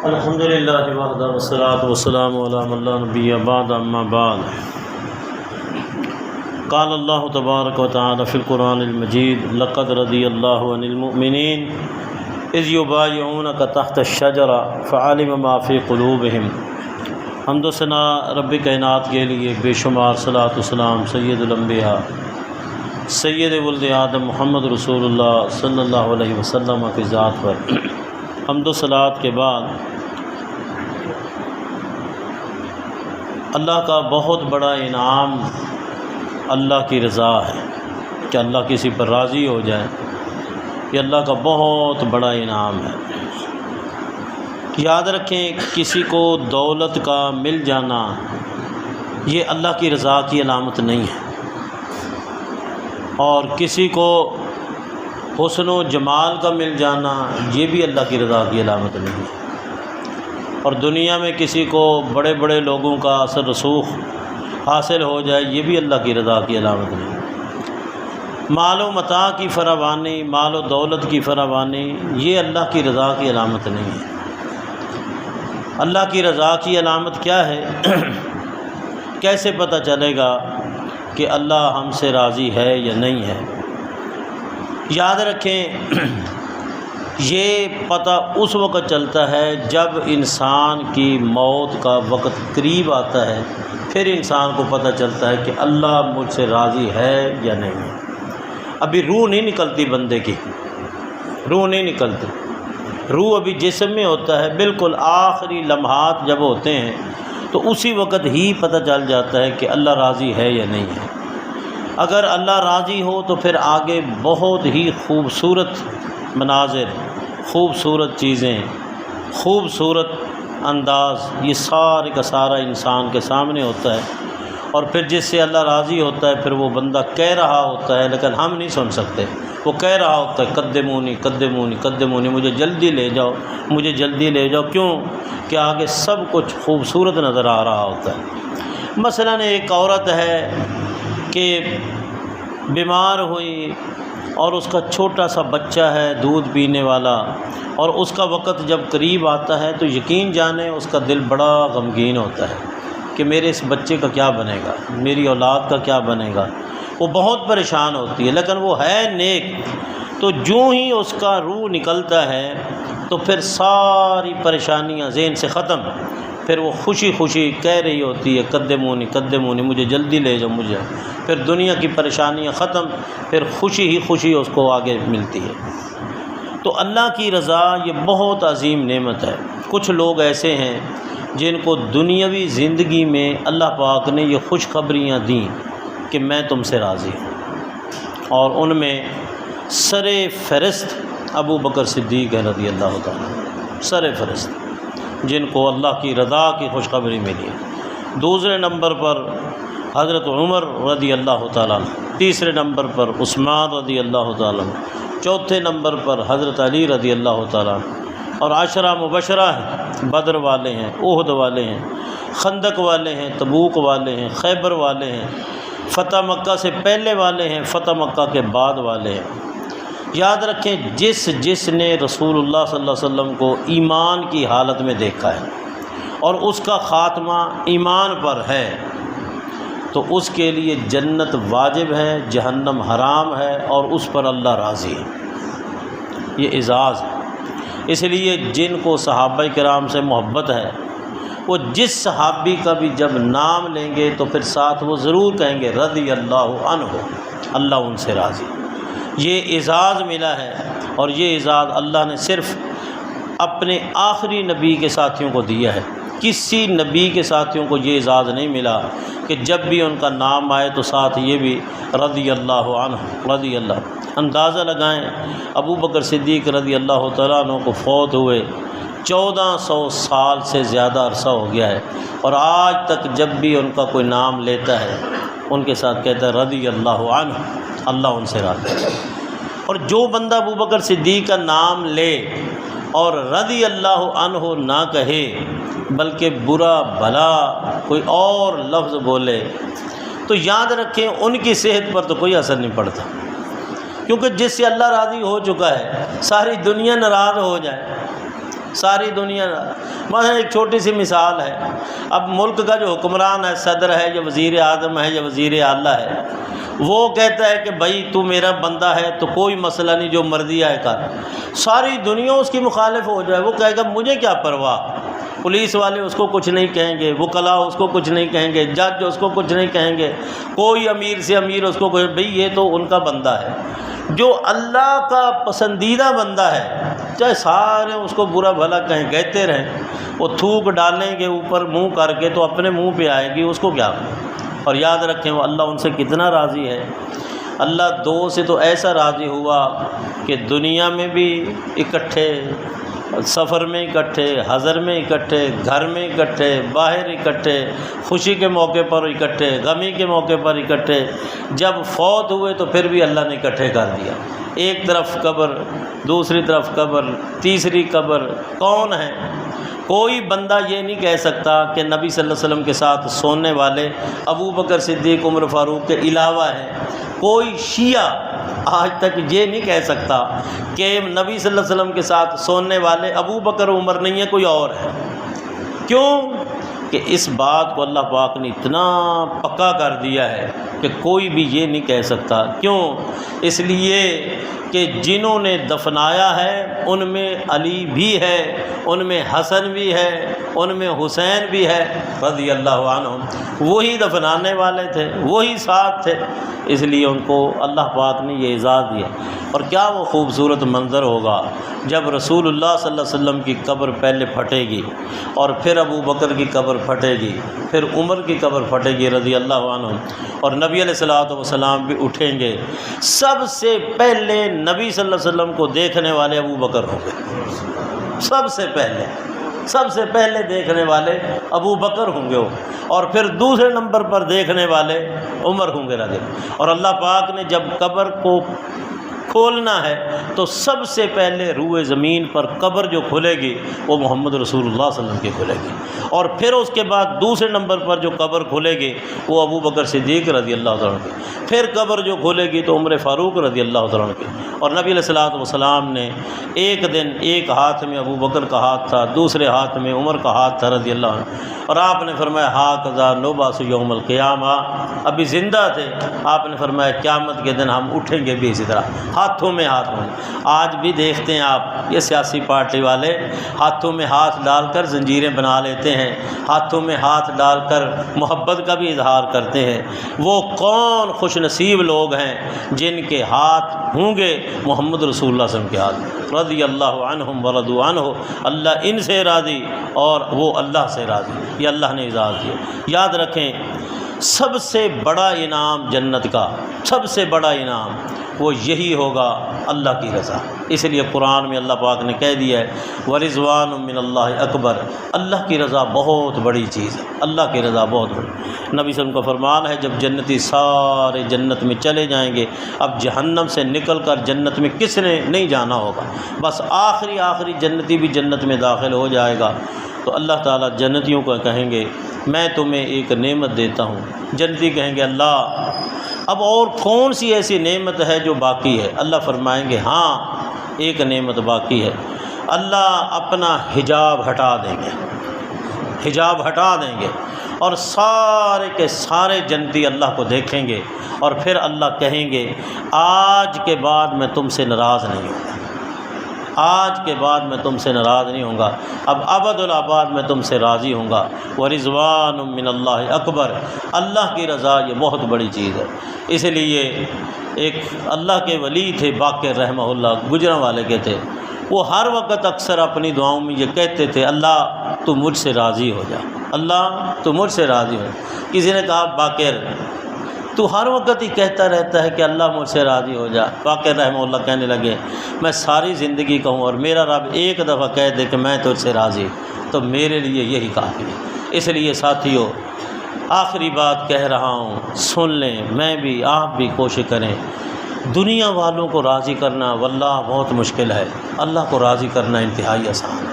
الحمدللہ وحدہ والصلاۃ والسلام علی من لا نبی بعد اما بعد قال اللہ تبارک و تعالی فی القرآن المجید لقد رضی اللہ عن المؤمنین اذ یبایعونک تحت الشجرہ فعلم ما فی قلوبہم۔ حمد و ثنا رب کائنات کے لیے بے شمار صلاۃ والسلام سید الانبیاء سید ولد آدم محمد رسول اللہ صلی اللہ علیہ وسلم کی ذات پر۔ حمد و صلاۃ کے بعد اللہ کا بہت بڑا انعام اللہ کی رضا ہے کہ اللہ کسی پر راضی ہو جائے، یہ اللہ کا بہت بڑا انعام ہے۔ یاد رکھیں کسی کو دولت کا مل جانا یہ اللہ کی رضا کی علامت نہیں ہے، اور کسی کو حسن و جمال کا مل جانا یہ بھی اللہ کی رضا کی علامت نہیں ہے، اور دنیا میں کسی کو بڑے بڑے لوگوں کا اثر رسوخ حاصل ہو جائے یہ بھی اللہ کی رضا کی علامت نہیں ہے۔ مال و متاع کی فراوانی، مال و دولت کی فراوانی یہ اللہ کی رضا کی علامت نہیں ہے۔ اللہ کی رضا کی علامت کیا ہے؟ کیسے پتہ چلے گا کہ اللہ ہم سے راضی ہے یا نہیں ہے؟ یاد رکھیں یہ پتہ اس وقت چلتا ہے جب انسان کی موت کا وقت قریب آتا ہے، پھر انسان کو پتہ چلتا ہے کہ اللہ مجھ سے راضی ہے یا نہیں ہے۔ ابھی روح نہیں نکلتی، بندے کی روح نہیں نکلتی، روح ابھی جسم میں ہوتا ہے، بالکل آخری لمحات جب ہوتے ہیں تو اسی وقت ہی پتہ چل جاتا ہے کہ اللہ راضی ہے یا نہیں ہے۔ اگر اللہ راضی ہو تو پھر آگے بہت ہی خوبصورت مناظر، خوبصورت چیزیں، خوبصورت انداز یہ سارے کا سارا انسان کے سامنے ہوتا ہے، اور پھر جس سے اللہ راضی ہوتا ہے پھر وہ بندہ کہہ رہا ہوتا ہے لیکن ہم نہیں سن سکتے، وہ کہہ رہا ہوتا ہے قدمونی قدمونی قدمونی، مجھے جلدی لے جاؤ، مجھے جلدی لے جاؤ۔ کیوں کہ آگے سب کچھ خوبصورت نظر آ رہا ہوتا ہے۔ مثلاً ایک عورت ہے کہ بیمار ہوئی اور اس کا چھوٹا سا بچہ ہے دودھ پینے والا، اور اس کا وقت جب قریب آتا ہے تو یقین جانیں اس کا دل بڑا غمگین ہوتا ہے کہ میرے اس بچے کا کیا بنے گا، میری اولاد کا کیا بنے گا۔ وہ بہت پریشان ہوتی ہے، لیکن وہ ہے نیک، تو جو ہی اس کا روح نکلتا ہے تو پھر ساری پریشانیاں ذہن سے ختم، پھر وہ خوشی خوشی کہہ رہی ہوتی ہے قدمونی قدمونی، مجھے جلدی لے جاؤ مجھے، پھر دنیا کی پریشانیاں ختم، پھر خوشی ہی خوشی اس کو آگے ملتی ہے۔ تو اللہ کی رضا یہ بہت عظیم نعمت ہے۔ کچھ لوگ ایسے ہیں جن کو دنیاوی زندگی میں اللہ پاک نے یہ خوشخبریاں دیں کہ میں تم سے راضی ہوں، اور ان میں سر فہرست ابو بکر صدیق رضی اللہ تعالیٰ، سر فہرست جن کو اللہ کی رضا کی خوشخبری ملی۔ دوسرے نمبر پر حضرت عمر رضی اللہ تعالیٰ، تیسرے نمبر پر عثمان رضی اللہ تعالیٰ، چوتھے نمبر پر حضرت علی رضی اللہ تعالیٰ، اور عشرہ مبشرہ ہیں، بدر والے ہیں، احد والے ہیں، خندق والے ہیں، تبوک والے ہیں، خیبر والے ہیں، فتح مکہ سے پہلے والے ہیں، فتح مکہ کے بعد والے ہیں۔ یاد رکھیں جس نے رسول اللہ صلی اللہ علیہ وسلم کو ایمان کی حالت میں دیکھا ہے اور اس کا خاتمہ ایمان پر ہے تو اس کے لیے جنت واجب ہے، جہنم حرام ہے، اور اس پر اللہ راضی ہے۔ یہ اعزاز ہے۔ اس لیے جن کو صحابہ کرام سے محبت ہے وہ جس صحابی کا بھی جب نام لیں گے تو پھر ساتھ وہ ضرور کہیں گے رضی اللہ عنہ، اللہ ان سے راضی۔ یہ اعزاز ملا ہے، اور یہ اعزاز اللہ نے صرف اپنے آخری نبی کے ساتھیوں کو دیا ہے۔ کسی نبی کے ساتھیوں کو یہ اعزاز نہیں ملا کہ جب بھی ان کا نام آئے تو ساتھ یہ بھی رضی اللہ عنہ، رضی اللہ۔ اندازہ لگائیں ابو بکر صدیق رضی اللہ تعالیٰ عنہ کو فوت ہوئے 1400 سال سے زیادہ عرصہ ہو گیا ہے، اور آج تک جب بھی ان کا کوئی نام لیتا ہے ان کے ساتھ کہتا ہے رضی اللہ عنہ، اللہ ان سے راضی ہے۔ اور جو بندہ ابو بکر صدیق کا نام لے اور رضی اللہ عنہ نہ کہے بلکہ برا بھلا کوئی اور لفظ بولے تو یاد رکھیں ان کی صحت پر تو کوئی اثر نہیں پڑتا، کیونکہ جس سے اللہ راضی ہو چکا ہے، ساری دنیا ناراض ہو جائے ساری دنیا، مثلا ایک چھوٹی سی مثال ہے، اب ملک کا جو حکمران ہے، صدر ہے یا وزیر اعظم ہے یا وزیر اعلیٰ ہے، وہ کہتا ہے کہ بھائی تو میرا بندہ ہے تو کوئی مسئلہ نہیں، جو مرضی آئے کر، ساری دنیا اس کی مخالف ہو جائے، وہ کہے گا مجھے کیا پرواہ، پولیس والے اس کو کچھ نہیں کہیں گے، وکلاء اس کو کچھ نہیں کہیں گے، جج اس کو کچھ نہیں کہیں گے، کوئی امیر سے امیر اس کو کوئی، بھئی یہ تو ان کا بندہ ہے۔ جو اللہ کا پسندیدہ بندہ ہے، چاہے سارے اس کو برا بھلا کہیں، کہتے رہیں، وہ تھوک ڈالیں گے اوپر منہ کر کے تو اپنے منہ پہ آئے گی، اس کو کیا۔ اور یاد رکھیں وہ اللہ ان سے کتنا راضی ہے۔ اللہ دو سے تو ایسا راضی ہوا کہ دنیا میں بھی اکٹھے، سفر میں اکٹھے، حضر میں اکٹھے، گھر میں اکٹھے، باہر اکٹھے، خوشی کے موقع پر اکٹھے، غمی کے موقع پر اکٹھے، جب فوت ہوئے تو پھر بھی اللہ نے اکٹھے کر دیا، ایک طرف قبر، دوسری طرف قبر، تیسری قبر۔ کون ہے؟ کوئی بندہ یہ نہیں کہہ سکتا کہ نبی صلی اللہ علیہ وسلم کے ساتھ سونے والے ابو بکر صدیق، عمر فاروق کے علاوہ ہیں۔ کوئی شیعہ آج تک یہ نہیں کہہ سکتا کہ نبی صلی اللہ علیہ وسلم کے ساتھ سونے والے ابو بکر عمر نہیں ہے، کوئی اور ہے۔ کیوں؟ کہ اس بات کو اللہ پاک نے اتنا پکا کر دیا ہے کہ کوئی بھی یہ نہیں کہہ سکتا۔ کیوں؟ اس لیے کہ جنہوں نے دفنایا ہے ان میں علی بھی ہے، ان میں حسن بھی ہے، ان میں حسین بھی ہے رضی اللہ عنہم، وہی دفنانے والے تھے، وہی ساتھ تھے، اس لیے ان کو اللہ پاک نے یہ اعزاز دیا۔ اور کیا وہ خوبصورت منظر ہوگا جب رسول اللہ صلی اللہ علیہ وسلم کی قبر پہلے پھٹے گی، اور پھر ابو بکر کی قبر پھٹے گی، پھر عمر کی قبر پھٹے گی رضی اللہ عنہم، اور نبی علیہ الصلوۃ والسلام بھی اٹھیں گے۔ سب سے پہلے نبی صلی اللہ علیہ وسلم کو دیکھنے والے ابو بکر ہوں گے، سب سے پہلے دیکھنے والے ابو بکر ہوں گے، اور پھر دوسرے نمبر پر دیکھنے والے عمر ہوں گے رضی اللہ۔ اور اللہ پاک نے جب قبر کو کھولنا ہے تو سب سے پہلے روئے زمین پر قبر جو کھلے گی وہ محمد رسول اللہ صلی اللہ علیہ وسلم کی کھلے گی، اور پھر اس کے بعد دوسرے نمبر پر جو قبر کھلے گی وہ ابو بکر صدیق رضی اللہ تعالیٰ عنہ کی، پھر قبر جو کھلے گی تو عمر فاروق رضی اللہ تعالیٰ عنہ کی۔ اور نبی علیہ الصلوۃ والسلام نے ایک دن ایک ہاتھ میں ابو بکر کا ہاتھ تھا، دوسرے ہاتھ میں عمر کا ہاتھ تھا رضی اللہ عنہ، اور آپ نے فرمایا ہاکذا نبعث یوم القیامہ، ابھی زندہ تھے، آپ نے فرمایا قیامت کے دن ہم اٹھیں گے بھی اسی طرح، ہاتھوں میں ہاتھ میں۔ آج بھی دیکھتے ہیں آپ یہ سیاسی پارٹی والے ہاتھوں میں ہاتھ ڈال کر زنجیریں بنا لیتے ہیں، ہاتھوں میں ہاتھ ڈال کر محبت کا بھی اظہار کرتے ہیں۔ وہ کون خوش نصیب لوگ ہیں جن کے ہاتھ ہوں گے محمد رسول اللہ صلی اللہ علیہ وسلم کے ہاتھ، رضی اللہ عنہم ورضوا عنہ، اللہ ان سے راضی اور وہ اللہ سے راضی، یہ اللہ نے اعزاز دیا۔ یاد رکھیں سب سے بڑا انعام جنت کا، سب سے بڑا انعام وہ یہی ہوگا اللہ کی رضا۔ اس لیے قرآن میں اللہ پاک نے کہہ دیا ہے وَرِضْوَانٌ مِّنَ اللَّهِ اکبر، اللہ کی رضا بہت بڑی چیز ہے، اللہ کی رضا بہت بڑی۔ نبی صلی اللہ علیہ وسلم کا فرمان ہے جب جنتی سارے جنت میں چلے جائیں گے، اب جہنم سے نکل کر جنت میں کس نے نہیں جانا ہوگا، بس آخری جنتی بھی جنت میں داخل ہو جائے گا، تو اللہ تعالیٰ جنتیوں کو کہیں گے میں تمہیں ایک نعمت دیتا ہوں۔ جنتی کہیں گے اللہ اب اور کون سی ایسی نعمت ہے جو باقی ہے؟ اللہ فرمائیں گے ہاں ایک نعمت باقی ہے۔ اللہ اپنا حجاب ہٹا دیں گے، حجاب ہٹا دیں گے، اور سارے کے سارے جنتی اللہ کو دیکھیں گے، اور پھر اللہ کہیں گے آج کے بعد میں تم سے ناراض نہیں ہوں گا، آج کے بعد میں تم سے ناراض نہیں ہوں گا، اب ابد الآباد میں تم سے راضی ہوں گا۔ وَرِضْوَانٌ مِّنَ اللَّهِ اکبر، اللہ کی رضا یہ بہت بڑی چیز ہے۔ اس لیے ایک اللہ کے ولی تھے باقر رحمہ اللہ، گجران والے کے تھے، وہ ہر وقت اکثر اپنی دعاؤں میں یہ کہتے تھے اللہ تو مجھ سے راضی ہو جا، اللہ تو مجھ سے راضی ہو جا۔ کسی نے کہا باقر تو ہر وقت ہی کہتا رہتا ہے کہ اللہ مجھ سے راضی ہو جا۔ باقر رحمہ اللہ کہنے لگے میں ساری زندگی کہوں اور میرا رب ایک دفعہ کہہ دے کہ میں تجھ سے راضی، تو میرے لیے یہی کافی ہے۔ اس لیے ساتھیو آخری بات کہہ رہا ہوں، سن لیں، میں بھی آپ بھی کوشش کریں۔ دنیا والوں کو راضی کرنا واللہ بہت مشکل ہے، اللہ کو راضی کرنا انتہائی آسان ہے۔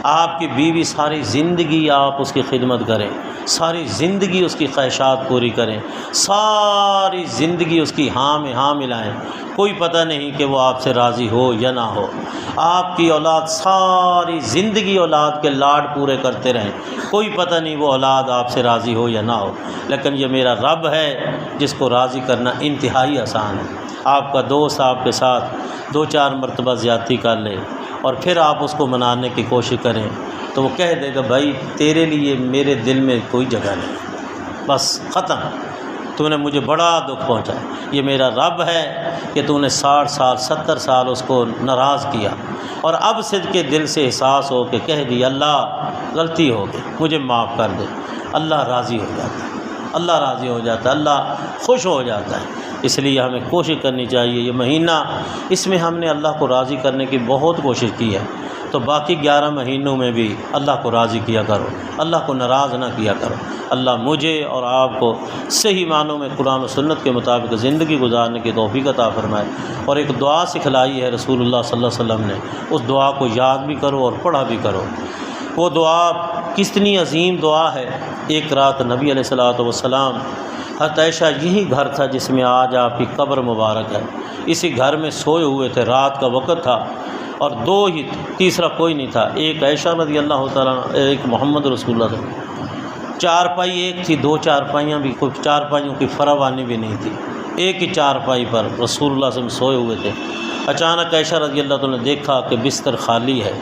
آپ کی بیوی ساری زندگی آپ اس کی خدمت کریں، ساری زندگی اس کی خواہشات پوری کریں، ساری زندگی اس کی ہاں میں ہاں ملائیں، کوئی پتہ نہیں کہ وہ آپ سے راضی ہو یا نہ ہو۔ آپ کی اولاد ساری زندگی اولاد کے لاڈ پورے کرتے رہیں، کوئی پتہ نہیں وہ اولاد آپ سے راضی ہو یا نہ ہو، لیکن یہ میرا رب ہے جس کو راضی کرنا انتہائی آسان ہے۔ آپ کا دوست آپ کے ساتھ 2-4 مرتبہ زیادتی کر لے اور پھر آپ اس کو منانے کی کوشش کریں تو وہ کہہ دے گا بھائی تیرے لیے میرے دل میں کوئی جگہ نہیں، بس ختم، تو نے مجھے بڑا دکھ پہنچا۔ یہ میرا رب ہے کہ تو نے 60 سال 70 سال اس کو ناراض کیا، اور اب صدق کے دل سے احساس ہو کہ کہہ دی اللہ غلطی ہو گئی مجھے معاف کر دے، اللہ راضی ہو جاتا ہے، اللہ راضی ہو جاتا ہے، اللہ خوش ہو جاتا ہے۔ اس لیے ہمیں کوشش کرنی چاہیے، یہ مہینہ اس میں ہم نے اللہ کو راضی کرنے کی بہت کوشش کی ہے، تو باقی 11 مہینوں میں بھی اللہ کو راضی کیا کرو، اللہ کو ناراض نہ کیا کرو۔ اللہ مجھے اور آپ کو صحیح معنوں میں قرآن و سنت کے مطابق زندگی گزارنے کی توفیق عطا فرمائے۔ اور ایک دعا سکھلائی ہے رسول اللہ صلی اللہ علیہ وسلم نے، اس دعا کو یاد بھی کرو اور پڑھا بھی کرو۔ وہ دعا کتنی عظیم دعا ہے۔ ایک رات نبی علیہ الصلوۃ والسلام، حضرت عائشہ یہی گھر تھا جس میں آج آپ کی قبر مبارک ہے، اسی گھر میں سوئے ہوئے تھے، رات کا وقت تھا اور 2 ہی، تیسرا کوئی نہیں تھا، ایک عائشہ رضی اللہ تعالیٰ ایک محمد رسول اللہ صلی اللہ علیہ وسلم۔ چارپائی ایک تھی، 2 چارپائیاں بھی، کوئی چارپائیوں کی فراوانی بھی نہیں تھی، ایک ہی چارپائی پر رسول اللہ صلی اللہ علیہ وسلم سوئے ہوئے تھے۔ اچانک عائشہ رضی اللہ تعالیٰ نے دیکھا کہ بستر خالی ہے،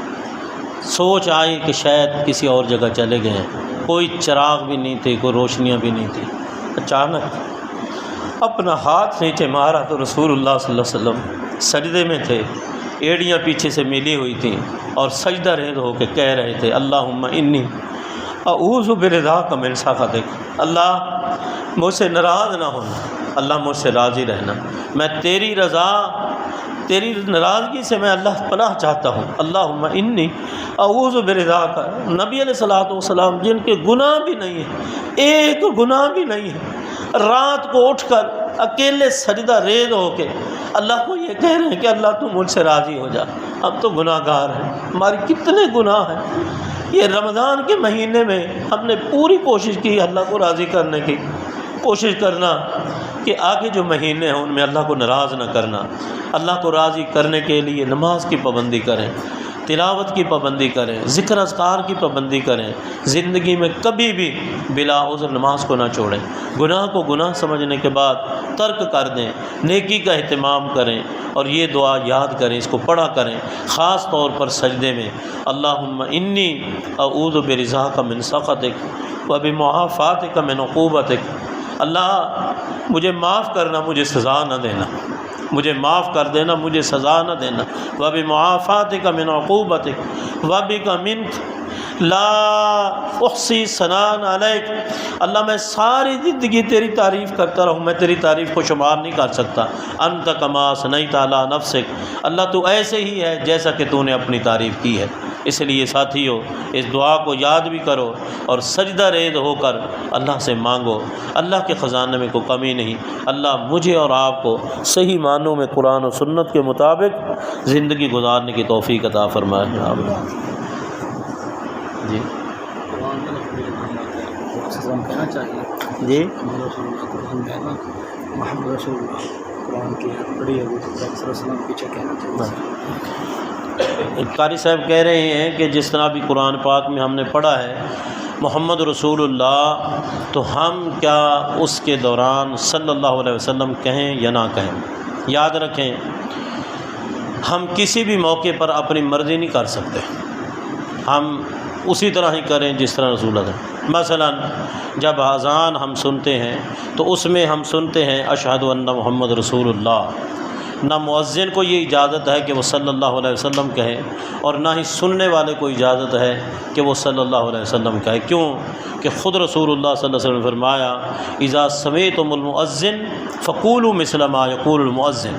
سوچ آئی کہ شاید کسی اور جگہ چلے گئے ہیں، کوئی چراغ بھی نہیں تھے، کوئی روشنیاں بھی نہیں تھیں۔ اچانک اپنا ہاتھ نیچے مارا تو رسول اللہ صلی اللہ علیہ وسلم سجدے میں تھے، ایڑیاں پیچھے سے ملی ہوئی تھیں اور سجدہ ریز ہو کے کہہ رہے تھے اللہم انی اعوذ برضاک من سخطک، اللہ مجھ سے ناراض نہ ہونا، اللہ مجھ سے راضی رہنا، میں تیری رضا تیری ناراضگی سے میں اللہ پناہ چاہتا ہوں۔ اللہم انی اعوذ برضاک، نبی علیہ الصلوۃ والسلام جن کے گناہ بھی نہیں ہیں، ایک گناہ بھی نہیں ہے، رات کو اٹھ کر اکیلے سجدہ ریز ہو کے اللہ کو یہ کہہ رہے ہیں کہ اللہ تو مجھ سے راضی ہو جا، ہم تو گناہ گار ہیں، ہماری کتنے گناہ ہیں۔ یہ رمضان کے مہینے میں ہم نے پوری کوشش کی اللہ کو راضی کرنے کی، کوشش کرنا کہ آگے جو مہینے ہیں ان میں اللہ کو ناراض نہ کرنا، اللہ کو راضی کرنے کے لیے نماز کی پابندی کریں، تلاوت کی پابندی کریں، ذکر اذکار کی پابندی کریں، زندگی میں کبھی بھی بلا عذر نماز کو نہ چھوڑیں، گناہ کو گناہ سمجھنے کے بعد ترک کر دیں، نیکی کا اہتمام کریں، اور یہ دعا یاد کریں، اس کو پڑھا کریں، خاص طور پر سجدے میں اللہم انی اعوذ برضاک من سخطک و بمعافاتک من عقوبتک، اللہ مجھے معاف کرنا، مجھے سزا نہ دینا، مجھے معاف کر دینا، مجھے سزا نہ دینا، وَبِمُعَافَاتِكَ مِنْ عُقُوبَتِكَ وَبِكَ مِنْكَ لَا أُحْصِي ثَنَاءً عَلَيْكَ، اللہ میں ساری زندگی تیری تعریف کرتا رہوں، میں تیری تعریف کو شمار نہیں کر سکتا۔ أَنْتَ كَمَا أَثْنَيْتَ عَلَى نَفْسِكَ، اللہ تو ایسے ہی ہے جیسا کہ تو نے اپنی تعریف کی ہے۔ اس لیے ساتھیو اس دعا کو یاد بھی کرو اور سجدہ ریز ہو کر اللہ سے مانگو، اللہ کے خزانے میں کوئی کمی نہیں۔ اللہ مجھے اور آپ کو صحیح معنوں میں قرآن و سنت کے مطابق زندگی گزارنے کی توفیق عطا فرمائے۔ آمین۔ جی کہنا چاہیے جی محمد رسول اللہ قرآن کی بڑی وسلم پیچھے کہنا چاہیے۔ قاری صاحب کہہ رہے ہیں کہ جس طرح بھی قرآن پاک میں ہم نے پڑھا ہے محمد رسول اللہ، تو ہم کیا اس کے دوران صلی اللہ علیہ وسلم کہیں یا نہ کہیں؟ یاد رکھیں ہم کسی بھی موقع پر اپنی مرضی نہیں کر سکتے، ہم اسی طرح ہی کریں جس طرح رسول اللہ۔ مثلا جب اذان ہم سنتے ہیں تو اس میں ہم سنتے ہیں اشہد ان محمد رسول اللہ، نہ مؤذن کو یہ اجازت ہے کہ وہ صلی اللہ علیہ وسلم کہے، اور نہ ہی سننے والے کو اجازت ہے کہ وہ صلی اللہ علیہ وسلم کہے۔ کیوں کہ خود رسول اللہ صلی اللہ علیہ وسلم نے فرمایا اذا سمعتم المؤذن فقولوا مثل ما یقول المؤذن،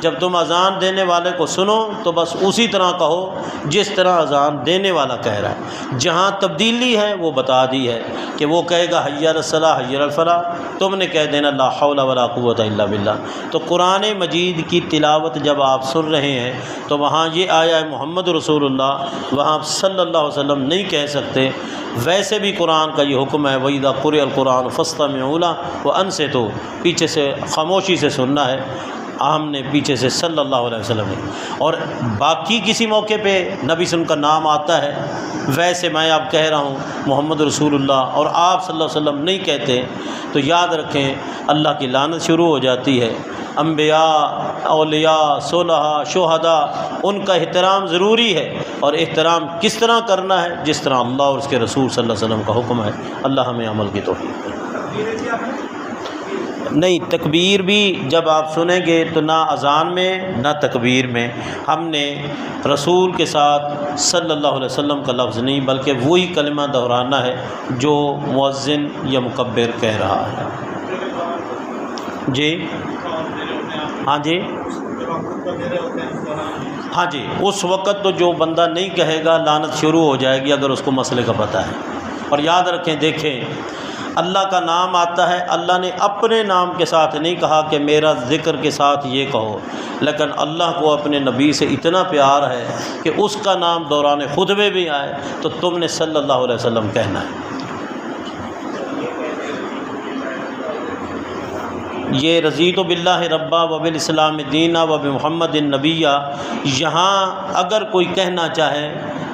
جب تم اذان دینے والے کو سنو تو بس اسی طرح کہو جس طرح اذان دینے والا کہہ رہا ہے۔ جہاں تبدیلی ہے وہ بتا دی ہے کہ وہ کہے گا حی علی الصلاۃ حی علی الفلاح، تم نے کہہ دینا لا حول ولا قوت الا باللہ۔ تو قرآن مجید کی تلاوت جب آپ سن رہے ہیں تو وہاں یہ آیا ہے محمد رسول اللہ، وہاں آپ صلی اللہ علیہ وسلم نہیں کہہ سکتے۔ ویسے بھی قرآن کا یہ حکم ہے وَإِذَا قُرِئَ الْقُرْآنُ فَاسْتَمِعُوا لَهُ وَأَنصِتُوا، پیچھے سے خاموشی سے سننا ہے، ہم نے پیچھے سے صلی اللہ علیہ وسلم نے۔ اور باقی کسی موقع پہ نبی صلی اللہ علیہ وسلم کا نام آتا ہے، ویسے میں آپ کہہ رہا ہوں محمد رسول اللہ اور آپ صلی اللہ علیہ وسلم نہیں کہتے تو یاد رکھیں اللہ کی لعنت شروع ہو جاتی ہے۔ انبیاء، اولیاء، صلحاء، شہداء، ان کا احترام ضروری ہے، اور احترام کس طرح کرنا ہے؟ جس طرح اللہ اور اس کے رسول صلی اللہ علیہ وسلم کا حکم ہے۔ اللہ ہمیں عمل کی توفیق دے۔ نہیں، تکبیر بھی جب آپ سنیں گے تو نہ اذان میں نہ تکبیر میں ہم نے رسول کے ساتھ صلی اللہ علیہ وسلم کا لفظ نہیں، بلکہ وہی کلمہ دہرانا ہے جو مؤذن یا مکبر کہہ رہا ہے۔ جی ہاں جی ہاں جی، اس وقت تو جو بندہ نہیں کہے گا لعنت شروع ہو جائے گی اگر اس کو مسئلے کا پتہ ہے۔ اور یاد رکھیں، دیکھیں اللہ کا نام آتا ہے، اللہ نے اپنے نام کے ساتھ نہیں کہا کہ میرا ذکر کے ساتھ یہ کہو، لیکن اللہ کو اپنے نبی سے اتنا پیار ہے کہ اس کا نام دوران خطبے بھی آئے تو تم نے صلی اللہ علیہ وسلم کہنا ہے۔ یہ رضیت باللہ ربا وبالاسلام دینا وبمحمد النبیہ، یہاں اگر کوئی کہنا چاہے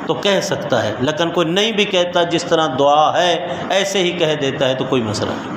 تو کہہ سکتا ہے، لیکن کوئی نہیں بھی کہتا، جس طرح دعا ہے ایسے ہی کہہ دیتا ہے تو کوئی مسئلہ نہیں۔